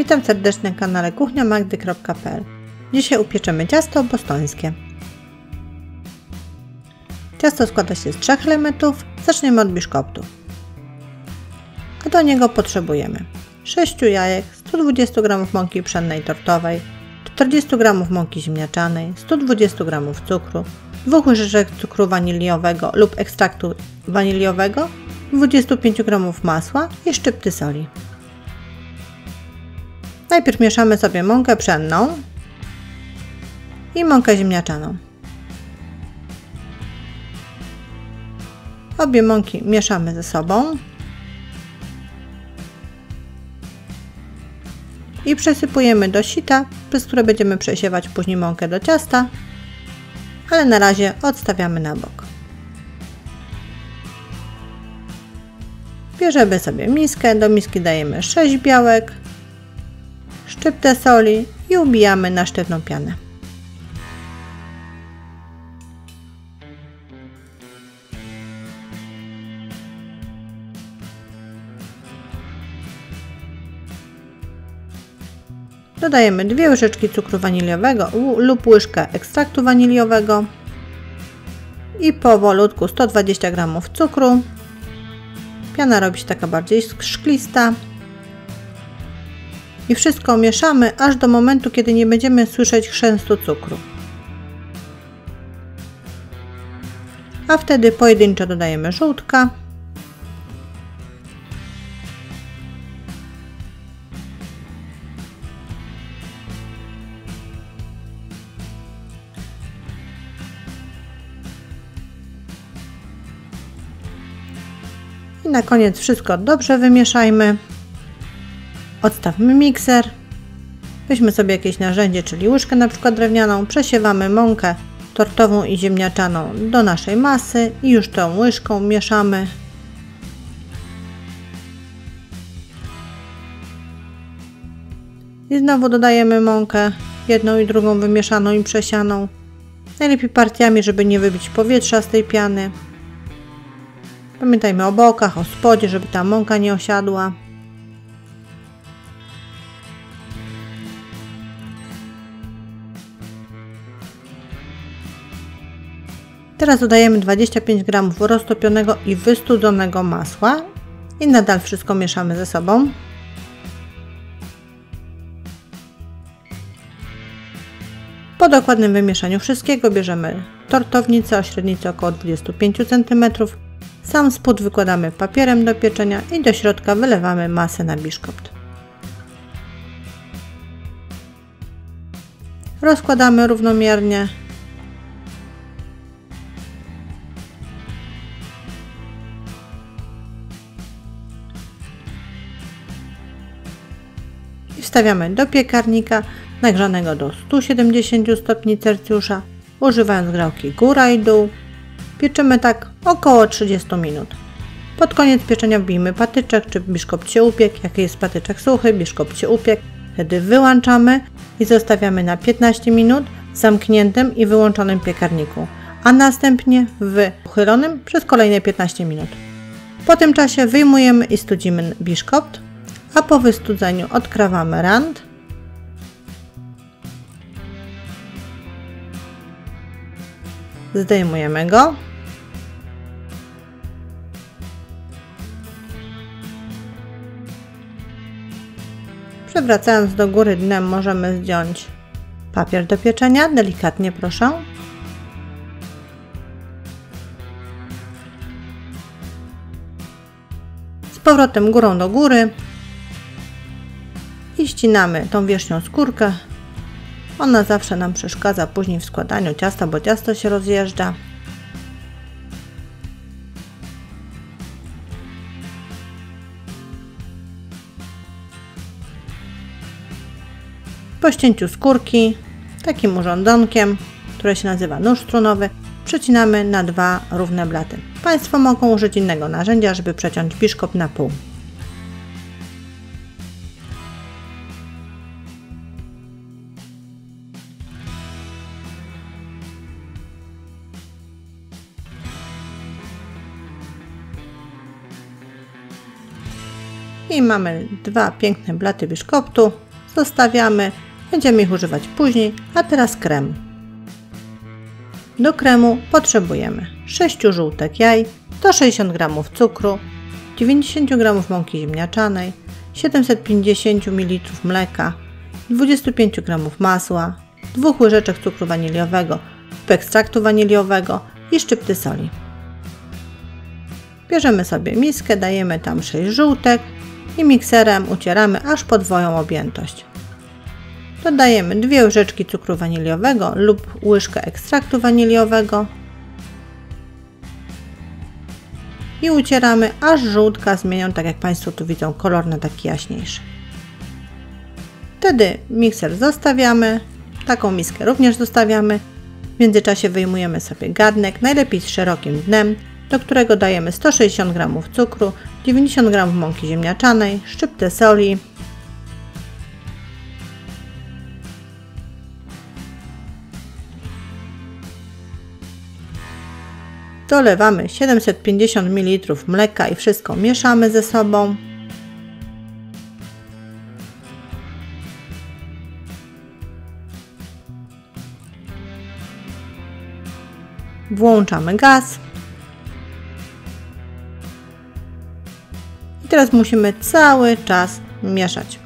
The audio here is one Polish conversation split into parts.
Witam serdecznie na kanale kuchniamagdy.pl. Dzisiaj upieczemy ciasto bostońskie. Ciasto składa się z 3 elementów. Zaczniemy od biszkoptu. A do niego potrzebujemy 6 jajek, 120 g mąki pszennej tortowej, 40 g mąki ziemniaczanej, 120 g cukru, 2 łyżeczek cukru waniliowego lub ekstraktu waniliowego, 25 g masła i szczypty soli. Najpierw mieszamy sobie mąkę pszenną i mąkę ziemniaczaną. Obie mąki mieszamy ze sobą i przesypujemy do sita, przez które będziemy przesiewać później mąkę do ciasta, ale na razie odstawiamy na bok. Bierzemy sobie miskę, do miski dajemy 6 białek, szczyptę soli i ubijamy na sztywną pianę. Dodajemy 2 łyżeczki cukru waniliowego lub łyżkę ekstraktu waniliowego i powolutku 120 g cukru. Piana robi się taka bardziej szklista. I wszystko mieszamy aż do momentu, kiedy nie będziemy słyszeć chrzęstu cukru. A wtedy pojedynczo dodajemy żółtka. I na koniec wszystko dobrze wymieszajmy. Odstawmy mikser. Weźmy sobie jakieś narzędzie, czyli łyżkę na przykład drewnianą. Przesiewamy mąkę tortową i ziemniaczaną do naszej masy i już tą łyżką mieszamy. I znowu dodajemy mąkę, jedną i drugą wymieszaną i przesianą. Najlepiej partiami, żeby nie wybić powietrza z tej piany. Pamiętajmy o bokach, o spodzie, żeby ta mąka nie osiadła. Teraz dodajemy 25 g roztopionego i wystudzonego masła i nadal wszystko mieszamy ze sobą. Po dokładnym wymieszaniu wszystkiego bierzemy tortownicę o średnicy około 25 cm. Sam spód wykładamy papierem do pieczenia i do środka wylewamy masę na biszkopt. Rozkładamy równomiernie. I wstawiamy do piekarnika nagrzanego do 170 stopni Celsjusza, używając grałki góra i dół. Pieczymy tak około 30 minut. Pod koniec pieczenia wbijmy patyczek, czy biszkopt się upiekł. Jak jest patyczek suchy, biszkopt się upiekł. Wtedy wyłączamy i zostawiamy na 15 minut w zamkniętym i wyłączonym piekarniku, a następnie w uchylonym przez kolejne 15 minut. Po tym czasie wyjmujemy i studzimy biszkopt, a po wystudzeniu odkrawamy rant. Zdejmujemy go. Przewracając do góry dnem możemy zdjąć papier do pieczenia, delikatnie proszę. Z powrotem górą do góry i ścinamy tą wierzchnią skórkę. Ona zawsze nam przeszkadza później w składaniu ciasta, bo ciasto się rozjeżdża. Po ścięciu skórki takim urządzonkiem, które się nazywa nóż strunowy, przecinamy na 2 równe blaty. Państwo mogą użyć innego narzędzia, żeby przeciąć biszkopt na pół. I mamy 2 piękne blaty biszkoptu. Zostawiamy, będziemy ich używać później, a teraz krem. Do kremu potrzebujemy 6 żółtek jaj, 160 g cukru, 90 g mąki ziemniaczanej, 750 ml mleka, 25 g masła, 2 łyżeczek cukru waniliowego lub ekstraktu waniliowego i szczypty soli. Bierzemy sobie miskę, dajemy tam 6 żółtek i mikserem ucieramy, aż podwoją objętość. Dodajemy 2 łyżeczki cukru waniliowego lub łyżkę ekstraktu waniliowego i ucieramy, aż żółtka zmienią, tak jak Państwo tu widzą, kolor na taki jaśniejszy. Wtedy mikser zostawiamy, taką miskę również zostawiamy. W międzyczasie wyjmujemy sobie garnek, najlepiej z szerokim dnem, do którego dajemy 160 g cukru, 90 g mąki ziemniaczanej, szczyptę soli, dolewamy 750 ml mleka i wszystko mieszamy ze sobą. Włączamy gaz. I teraz musimy cały czas mieszać.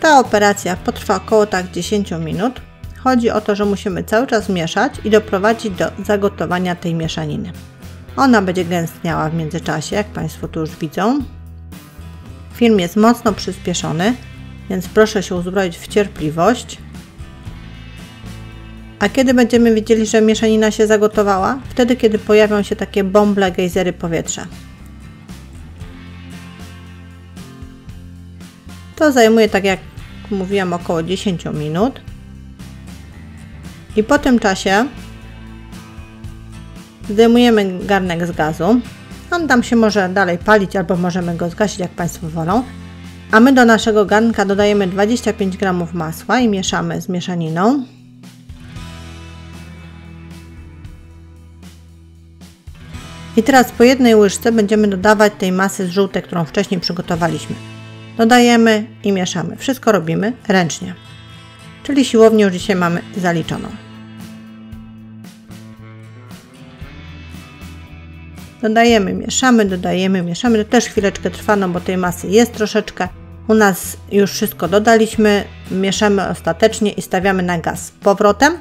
Ta operacja potrwa około 10 minut. Chodzi o to, że musimy cały czas mieszać i doprowadzić do zagotowania tej mieszaniny. Ona będzie gęstniała w międzyczasie, jak Państwo tu już widzą. Film jest mocno przyspieszony, więc proszę się uzbroić w cierpliwość. A kiedy będziemy wiedzieli, że mieszanina się zagotowała? Wtedy, kiedy pojawią się takie bąble, gejzery powietrza. To zajmuje, tak jak mówiłam, około 10 minut. I po tym czasie zdejmujemy garnek z gazu. On tam się może dalej palić, albo możemy go zgasić, jak Państwo wolą. A my do naszego garnka dodajemy 25 g masła i mieszamy z mieszaniną. I teraz po jednej łyżce będziemy dodawać tej masy z żółtek, którą wcześniej przygotowaliśmy. Dodajemy i mieszamy. Wszystko robimy ręcznie. Czyli siłownię już dzisiaj mamy zaliczoną. Dodajemy, mieszamy. To też chwileczkę trwa, no bo tej masy jest troszeczkę. U nas już wszystko dodaliśmy. Mieszamy ostatecznie i stawiamy na gaz z powrotem,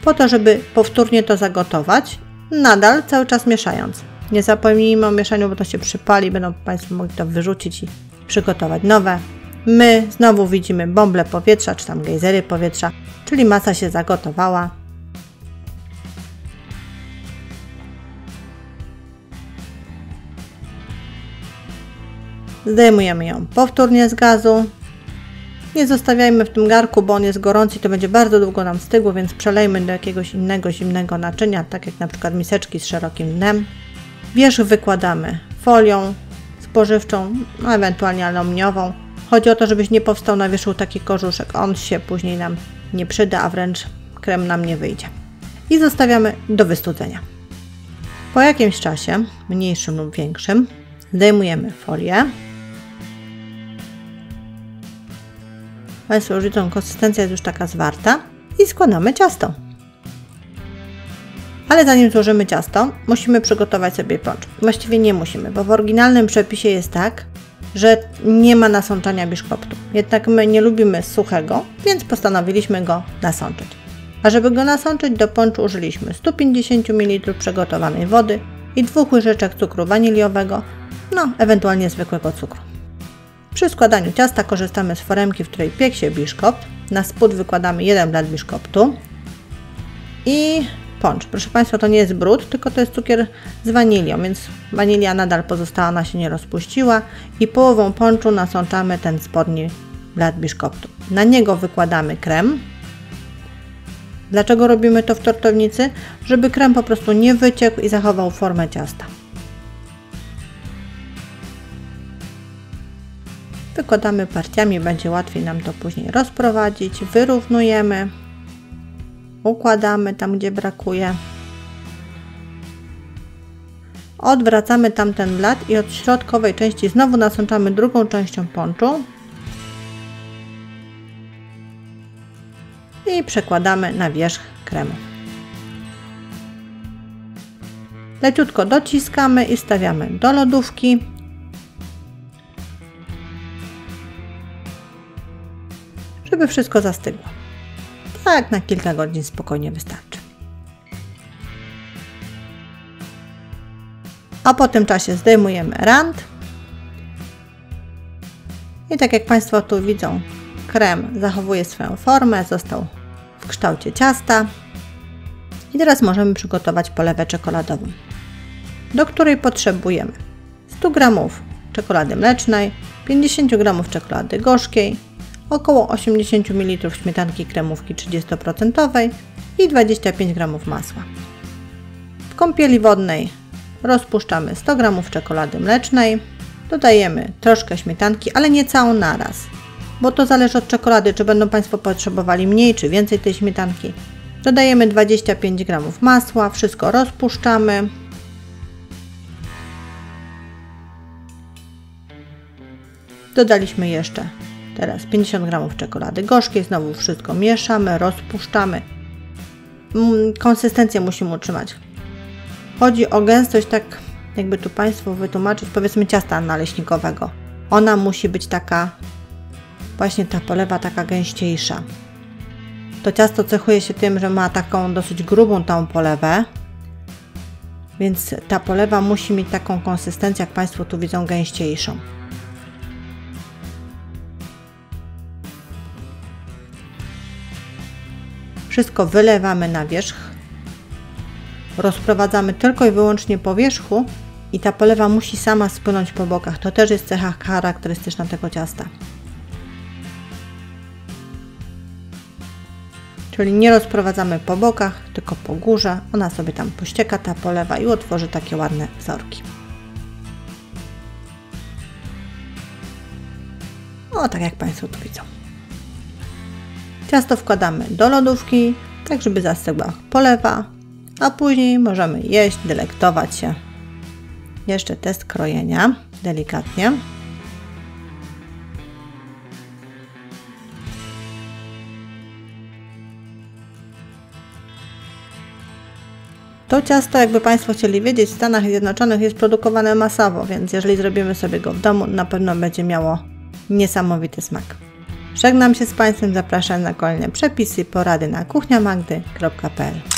po to, żeby powtórnie to zagotować. Nadal cały czas mieszając. Nie zapomnijmy o mieszaniu, bo to się przypali. Będą Państwo mogli to wyrzucić i przygotować nowe. My znowu widzimy bąble powietrza, czy tam gejzery powietrza, czyli masa się zagotowała. Zdejmujemy ją powtórnie z gazu. Nie zostawiajmy w tym garku, bo on jest gorący i to będzie bardzo długo nam stygło, więc przelejmy do jakiegoś innego zimnego naczynia, tak jak na przykład miseczki z szerokim dnem. Wierzch wykładamy folią spożywczą, no ewentualnie aluminiową. Chodzi o to, żebyś nie powstał na wierzchu taki korzuszek. On się później nam nie przyda, a wręcz krem nam nie wyjdzie. I zostawiamy do wystudzenia. Po jakimś czasie, mniejszym lub większym, zdejmujemy folię. Państwo już widzą, konsystencja jest już taka zwarta i składamy ciasto. Ale zanim złożymy ciasto, musimy przygotować sobie poncz. Właściwie nie musimy, bo w oryginalnym przepisie jest tak, że nie ma nasączania biszkoptu. Jednak my nie lubimy suchego, więc postanowiliśmy go nasączyć. A żeby go nasączyć, do ponczu użyliśmy 150 ml przygotowanej wody i 2 łyżeczek cukru waniliowego, no ewentualnie zwykłego cukru. Przy składaniu ciasta korzystamy z foremki, w której piekł się biszkopt. Na spód wykładamy 1 blat biszkoptu i poncz. Proszę Państwa, to nie jest brud, tylko to jest cukier z wanilią, więc wanilia nadal pozostała, ona się nie rozpuściła i połową ponczu nasączamy ten spodni blat biszkoptu. Na niego wykładamy krem. Dlaczego robimy to w tortownicy? Żeby krem po prostu nie wyciekł i zachował formę ciasta. Wykładamy partiami, będzie łatwiej nam to później rozprowadzić. Wyrównujemy. Układamy tam, gdzie brakuje. Odwracamy tamten blat i od środkowej części znowu nasączamy drugą częścią ponczu. i przekładamy na wierzch kremu. Leciutko dociskamy i wstawiamy do lodówki. Żeby wszystko zastygło. Tak na kilka godzin spokojnie wystarczy. A po tym czasie zdejmujemy rant. I tak jak Państwo tu widzą, krem zachowuje swoją formę, został w kształcie ciasta. I teraz możemy przygotować polewę czekoladową, do której potrzebujemy 100 g czekolady mlecznej, 50 g czekolady gorzkiej, około 80 ml śmietanki kremówki 30% i 25 g masła. W kąpieli wodnej rozpuszczamy 100 g czekolady mlecznej, dodajemy troszkę śmietanki, ale nie całą naraz, bo to zależy od czekolady, czy będą Państwo potrzebowali mniej czy więcej tej śmietanki. Dodajemy 25 g masła, wszystko rozpuszczamy. Dodaliśmy jeszcze teraz 50 g czekolady gorzkiej, znowu wszystko mieszamy, rozpuszczamy. Konsystencję musimy utrzymać. Chodzi o gęstość, tak jakby tu Państwu wytłumaczyć, powiedzmy ciasta naleśnikowego. Ona musi być taka, właśnie ta polewa taka gęściejsza. To ciasto cechuje się tym, że ma taką dosyć grubą tą polewę, więc ta polewa musi mieć taką konsystencję, jak Państwo tu widzą, gęściejszą. Wszystko wylewamy na wierzch, rozprowadzamy tylko i wyłącznie po wierzchu i ta polewa musi sama spłynąć po bokach. To też jest cecha charakterystyczna tego ciasta. Czyli nie rozprowadzamy po bokach, tylko po górze. Ona sobie tam pościeka, ta polewa, i utworzy takie ładne wzorki. O, tak jak Państwo tu widzą. Ciasto wkładamy do lodówki, tak żeby zastygła polewa, a później możemy jeść, delektować się. Jeszcze test krojenia, delikatnie. To ciasto, jakby Państwo chcieli wiedzieć, w Stanach Zjednoczonych jest produkowane masowo, więc jeżeli zrobimy sobie go w domu, na pewno będzie miało niesamowity smak. Żegnam się z Państwem, zapraszam na kolejne przepisy i porady na kuchniamagdy.pl.